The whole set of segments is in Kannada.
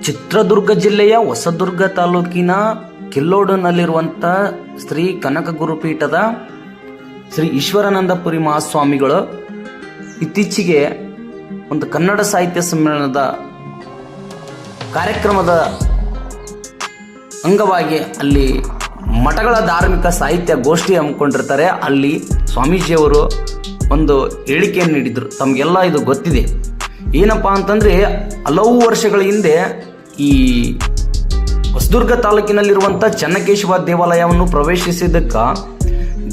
ಚಿತ್ರದುರ್ಗ ಜಿಲ್ಲೆಯ ಹೊಸದುರ್ಗ ತಾಲೂಕಿನ ಕಿಲ್ಲೋಡಿನಲ್ಲಿರುವಂಥ ಶ್ರೀ ಕನಕ ಗುರುಪೀಠದ ಶ್ರೀ ಈಶ್ವರಾನಂದಪುರಿ ಮಹಾಸ್ವಾಮಿಗಳು ಇತ್ತೀಚೆಗೆ ಒಂದು ಕನ್ನಡ ಸಾಹಿತ್ಯ ಸಮ್ಮೇಳನದ ಕಾರ್ಯಕ್ರಮದ ಅಂಗವಾಗಿ ಅಲ್ಲಿ ಮಠಗಳ ಧಾರ್ಮಿಕ ಸಾಹಿತ್ಯ ಗೋಷ್ಠಿ ಹಮ್ಮಿಕೊಂಡಿರ್ತಾರೆ. ಅಲ್ಲಿ ಸ್ವಾಮೀಜಿಯವರು ಒಂದು ಹೇಳಿಕೆಯನ್ನು ನೀಡಿದರು. ತಮಗೆಲ್ಲ ಇದು ಗೊತ್ತಿದೆ. ಏನಪ್ಪಾ ಅಂತಂದರೆ, ಹಲವು ವರ್ಷಗಳ ಹಿಂದೆ ಈ ಹೊಸದುರ್ಗ ತಾಲೂಕಿನಲ್ಲಿರುವಂಥ ಚೆನ್ನಕೇಶವ ದೇವಾಲಯವನ್ನು ಪ್ರವೇಶಿಸಿದ್ದಕ್ಕೆ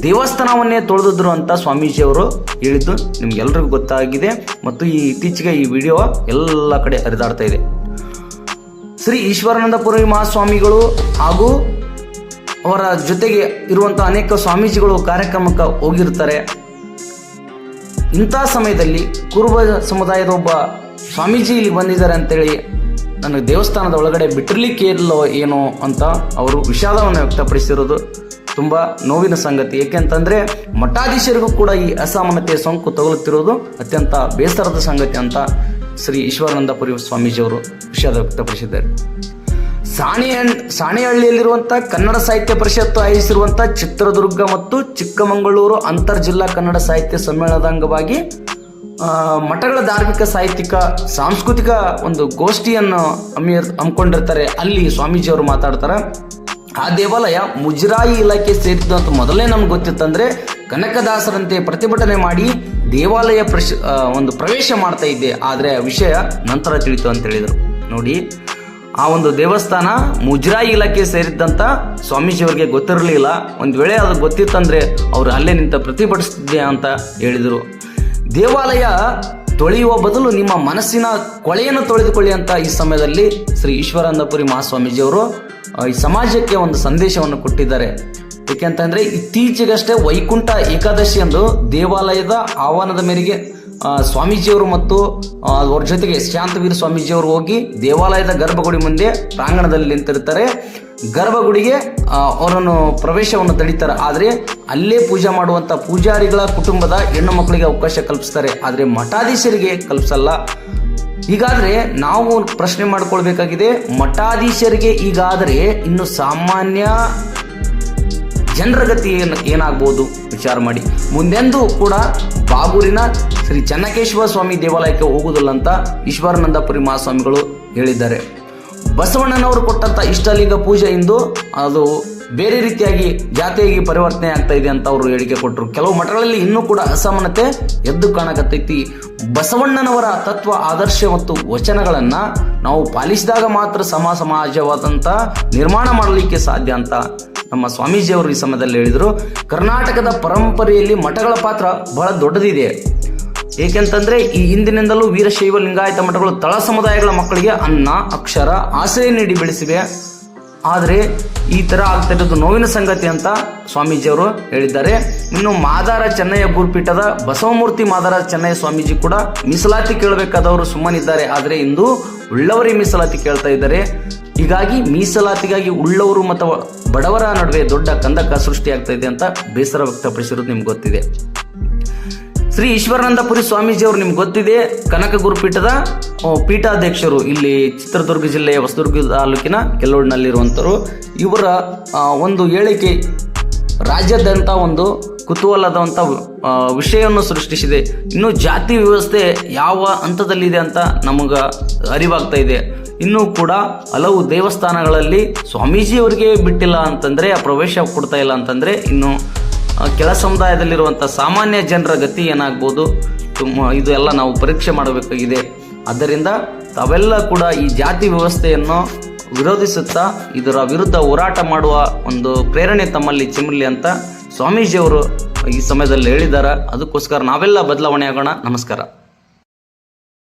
ದೇವಸ್ಥಾನವನ್ನೇ ತೊಳೆದಿದ್ರು ಅಂತ ಸ್ವಾಮೀಜಿಯವರು ಹೇಳಿದ್ದು ನಿಮ್ಗೆಲ್ರಿಗೂ ಗೊತ್ತಾಗಿದೆ. ಮತ್ತು ಇತ್ತೀಚೆಗೆ ಈ ವಿಡಿಯೋ ಎಲ್ಲ ಕಡೆ ಹರಿದಾಡ್ತಾ ಇದೆ. ಶ್ರೀ ಈಶ್ವರಾನಂದಪುರಿ ಮಹಾಸ್ವಾಮಿಗಳು ಹಾಗೂ ಅವರ ಜೊತೆಗೆ ಇರುವಂಥ ಅನೇಕ ಸ್ವಾಮೀಜಿಗಳು ಕಾರ್ಯಕ್ರಮಕ್ಕೆ ಹೋಗಿರ್ತಾರೆ. ಇಂಥ ಸಮಯದಲ್ಲಿ ಕುರುಬ ಸಮುದಾಯದ ಒಬ್ಬ ಸ್ವಾಮೀಜಿ ಇಲ್ಲಿ ಬಂದಿದ್ದಾರೆ ಅಂತೇಳಿ ನನಗೆ ದೇವಸ್ಥಾನದ ಒಳಗಡೆ ಬಿಟ್ಟಿರ್ಲಿಕ್ಕೆ ಇಲ್ಲೋ ಏನೋ ಅಂತ ಅವರು ವಿಷಾದವನ್ನು ವ್ಯಕ್ತಪಡಿಸಿರೋದು ತುಂಬ ನೋವಿನ ಸಂಗತಿ. ಏಕೆಂತಂದರೆ ಮಠಾಧೀಶರಿಗೂ ಕೂಡ ಈ ಅಸಮಾನತೆಯ ಸೋಂಕು ತಗುಲುತ್ತಿರೋದು ಅತ್ಯಂತ ಬೇಸರದ ಸಂಗತಿ ಅಂತ ಶ್ರೀ ಈಶ್ವರಾನಂದಪುರಿ ಸ್ವಾಮೀಜಿಯವರು ವಿಷಾದ ವ್ಯಕ್ತಪಡಿಸಿದ್ದಾರೆ. ಸಾಣೆಹಳ್ಳಿಯಲ್ಲಿರುವಂಥ ಕನ್ನಡ ಸಾಹಿತ್ಯ ಪರಿಷತ್ತು ಆಯೋಜಿಸಿರುವಂಥ ಚಿತ್ರದುರ್ಗ ಮತ್ತು ಚಿಕ್ಕಮಗಳೂರು ಅಂತರ್ ಜಿಲ್ಲಾ ಕನ್ನಡ ಸಾಹಿತ್ಯ ಸಮ್ಮೇಳನದ ಅಂಗವಾಗಿ ಮಠಗಳ ಧಾರ್ಮಿಕ ಸಾಹಿತ್ಯಿಕ ಸಾಂಸ್ಕೃತಿಕ ಒಂದು ಗೋಷ್ಠಿಯನ್ನು ಹಮ್ಮಿಕೊಂಡಿರ್ತಾರೆ. ಅಲ್ಲಿ ಸ್ವಾಮೀಜಿಯವರು ಮಾತಾಡ್ತಾರೆ. ಆ ದೇವಾಲಯ ಮುಜರಾಯಿ ಇಲಾಖೆ ಸೇರಿದ್ದು ಅಂತ ಮೊದಲೇ ನಮ್ಗೆ ಗೊತ್ತಿತ್ತಂದ್ರೆ ಕನಕದಾಸರಂತೆ ಪ್ರತಿಭಟನೆ ಮಾಡಿ ದೇವಾಲಯ ಒಂದು ಪ್ರವೇಶ ಮಾಡ್ತಾ ಇದ್ದೆ, ಆದರೆ ಆ ವಿಷಯ ನಂತರ ತಿಳಿತು ಅಂತ ಹೇಳಿದರು. ನೋಡಿ, ಆ ಒಂದು ದೇವಸ್ಥಾನ ಮುಜರಾಯಿ ಇಲಾಖೆ ಸೇರಿದ್ದಂಥ ಸ್ವಾಮೀಜಿಯವರಿಗೆ ಗೊತ್ತಿರಲಿಲ್ಲ. ಒಂದು ವೇಳೆ ಅದು ಗೊತ್ತಿತ್ತಂದ್ರೆ ಅವರು ಅಲ್ಲೇ ನಿಂತ ಪ್ರತಿಭಟಿಸ್ತಿದ್ದೆ ಅಂತ ಹೇಳಿದರು. ದೇವಾಲಯ ತೊಳೆಯುವ ಬದಲು ನಿಮ್ಮ ಮನಸ್ಸಿನ ಕೊಳೆಯನ್ನು ತೊಳೆದುಕೊಳ್ಳಿ ಅಂತ ಈ ಸಮಯದಲ್ಲಿ ಶ್ರೀ ಈಶ್ವರಾನಂದಪುರಿ ಮಹಾಸ್ವಾಮೀಜಿಯವರು ಈ ಸಮಾಜಕ್ಕೆ ಒಂದು ಸಂದೇಶವನ್ನು ಕೊಟ್ಟಿದ್ದಾರೆ. ಏಕೆಂತಂದ್ರೆ ಇತ್ತೀಚೆಗಷ್ಟೇ ವೈಕುಂಠ ಏಕಾದಶಿ ಎಂದು ದೇವಾಲಯದ ಆಹ್ವಾನದ ಮೇರೆಗೆ ಸ್ವಾಮೀಜಿಯವರು ಮತ್ತು ಅವ್ರ ಜೊತೆಗೆ ಶಾಂತವೀರ ಸ್ವಾಮೀಜಿಯವರು ಹೋಗಿ ದೇವಾಲಯದ ಗರ್ಭಗುಡಿ ಮುಂದೆ ಪ್ರಾಂಗಣದಲ್ಲಿ ನಿಂತಿರ್ತಾರೆ. ಗರ್ಭಗುಡಿಗೆ ಅವರನ್ನು ಪ್ರವೇಶವನ್ನು ತಡೀತಾರೆ. ಆದರೆ ಅಲ್ಲೇ ಪೂಜೆ ಮಾಡುವಂಥ ಪೂಜಾರಿಗಳ ಕುಟುಂಬದ ಹೆಣ್ಣು ಮಕ್ಕಳಿಗೆ ಅವಕಾಶ ಕಲ್ಪಿಸ್ತಾರೆ, ಆದರೆ ಮಠಾಧೀಶರಿಗೆ ಕಲ್ಪಿಸಲ್ಲ. ಹೀಗಾದರೆ ನಾವು ಪ್ರಶ್ನೆ ಮಾಡಿಕೊಳ್ಬೇಕಾಗಿದೆ, ಮಠಾಧೀಶರಿಗೆ ಈಗಾದರೆ ಇನ್ನು ಸಾಮಾನ್ಯ ಜನರ ಗತಿ ಏನಾಗ್ಬೋದು ವಿಚಾರ ಮಾಡಿ. ಮುಂದೆಂದೂ ಕೂಡ ಬಾಗೂರಿನ ಶ್ರೀ ಚೆನ್ನಕೇಶವ ಸ್ವಾಮಿ ದೇವಾಲಯಕ್ಕೆ ಹೋಗುವುದಿಲ್ಲ ಅಂತ ಈಶ್ವರಾನಂದಪುರಿ ಮಹಾಸ್ವಾಮಿಗಳು ಹೇಳಿದ್ದಾರೆ. ಬಸವಣ್ಣನವರು ಕೊಟ್ಟಂತ ಇಷ್ಟಲಿಂಗ ಪೂಜೆ ಇಂದು ಅದು ಬೇರೆ ರೀತಿಯಾಗಿ ಜಾತಿಯಾಗಿ ಪರಿವರ್ತನೆ ಆಗ್ತಾ ಇದೆ ಅಂತ ಅವರು ಹೇಳಿಕೆ ಕೊಟ್ಟರು. ಕೆಲವು ಮಠಗಳಲ್ಲಿ ಇನ್ನೂ ಕೂಡ ಅಸಮಾನತೆ ಎದ್ದು ಕಾಣಕತ್ತೈತಿ. ಬಸವಣ್ಣನವರ ತತ್ವ, ಆದರ್ಶ ಮತ್ತು ವಚನಗಳನ್ನ ನಾವು ಪಾಲಿಸಿದಾಗ ಮಾತ್ರ ಸಮಾಜವಾದಂತ ನಿರ್ಮಾಣ ಮಾಡಲಿಕ್ಕೆ ಸಾಧ್ಯ ಅಂತ ನಮ್ಮ ಸ್ವಾಮೀಜಿಯವರು ಈ ಸಮಯದಲ್ಲಿ ಹೇಳಿದರು. ಕರ್ನಾಟಕದ ಪರಂಪರೆಯಲ್ಲಿ ಮಠಗಳ ಪಾತ್ರ ಬಹಳ ದೊಡ್ಡದಿದೆ. ಏಕೆಂತಂದ್ರೆ ಈ ಹಿಂದಿನಿಂದಲೂ ವೀರಶೈವ ಲಿಂಗಾಯತ ಮಠಗಳು ತಳ ಸಮುದಾಯಗಳ ಮಕ್ಕಳಿಗೆ ಅನ್ನ, ಅಕ್ಷರ, ಆಶ್ರಯ ನೀಡಿ ಬೆಳೆಸಿವೆ. ಆದರೆ ಈ ತರ ಆಗ್ತಿರೋದು ನೋವಿನ ಸಂಗತಿ ಅಂತ ಸ್ವಾಮೀಜಿಯವರು ಹೇಳಿದ್ದಾರೆ. ಇನ್ನು ಮಾದಾರ ಚೆನ್ನಯ್ಯ ಗುರುಪೀಠದ ಬಸವಮೂರ್ತಿ ಮಾದಾರ ಚೆನ್ನಯ್ಯ ಸ್ವಾಮೀಜಿ ಕೂಡ ಮೀಸಲಾತಿ ಕೇಳಬೇಕಾದವರು ಸುಮ್ಮನಿದ್ದಾರೆ, ಆದರೆ ಇಂದು ಉಳ್ಳವರೇ ಮೀಸಲಾತಿ ಕೇಳ್ತಾ ಇದ್ದಾರೆ. ಹೀಗಾಗಿ ಮೀಸಲಾತಿಗಾಗಿ ಉಳ್ಳವರು ಮತ್ತು ಬಡವರ ನಡುವೆ ದೊಡ್ಡ ಕಂದಕ ಸೃಷ್ಟಿಯಾಗ್ತಾ ಇದೆ ಅಂತ ಬೇಸರ ವ್ಯಕ್ತಪಡಿಸಿರೋದು ನಿಮ್ಗೆ ಗೊತ್ತಿದೆ. ಶ್ರೀ ಈಶ್ವರಾನಂದಪುರಿ ಸ್ವಾಮೀಜಿಯವರು ನಿಮ್ಗೆ ಗೊತ್ತಿದೆ, ಕನಕ ಗುರುಪೀಠದ ಪೀಠಾಧ್ಯಕ್ಷರು. ಇಲ್ಲಿ ಚಿತ್ರದುರ್ಗ ಜಿಲ್ಲೆಯ ಹೊಸದುರ್ಗ ತಾಲೂಕಿನ ಕಿಲ್ಲೋಡಿನಲ್ಲಿರುವಂಥವ್ರು. ಇವರ ಒಂದು ಹೇಳಿಕೆ ರಾಜ್ಯಾದ್ಯಂತ ಒಂದು ಕುತೂಹಲದಂಥ ವಿಷಯವನ್ನು ಸೃಷ್ಟಿಸಿದೆ. ಇನ್ನು ಜಾತಿ ವ್ಯವಸ್ಥೆ ಯಾವ ಹಂತದಲ್ಲಿದೆ ಅಂತ ನಮಗೆ ಅರಿವಾಗ್ತಾ ಇದೆ. ಇನ್ನೂ ಕೂಡ ಹಲವು ದೇವಸ್ಥಾನಗಳಲ್ಲಿ ಸ್ವಾಮೀಜಿಯವರಿಗೆ ಬಿಟ್ಟಿಲ್ಲ ಅಂತಂದರೆ, ಆ ಪ್ರವೇಶ ಕೊಡ್ತಾ ಇಲ್ಲ ಅಂತಂದರೆ, ಇನ್ನು ಕೆಳ ಸಮುದಾಯದಲ್ಲಿರುವಂಥ ಸಾಮಾನ್ಯ ಜನರ ಗತಿ ಏನಾಗ್ಬೋದು ಇದು ಎಲ್ಲ ನಾವು ಪರೀಕ್ಷೆ ಮಾಡಬೇಕಾಗಿದೆ. ಆದ್ದರಿಂದ ತಾವೆಲ್ಲ ಕೂಡ ಈ ಜಾತಿ ವ್ಯವಸ್ಥೆಯನ್ನು ವಿರೋಧಿಸುತ್ತಾ ಇದರ ವಿರುದ್ಧ ಹೋರಾಟ ಮಾಡುವ ಒಂದು ಪ್ರೇರಣೆ ತಮ್ಮಲ್ಲಿ ಚಿಮ್ಮಲಿ ಅಂತ ಸ್ವಾಮೀಜಿಯವರು ಈ ಸಮಯದಲ್ಲಿ ಹೇಳಿದ್ದಾರೆ. ಅದಕ್ಕೋಸ್ಕರ ನಾವೆಲ್ಲ ಬದಲಾವಣೆ ಆಗೋಣ. ನಮಸ್ಕಾರ.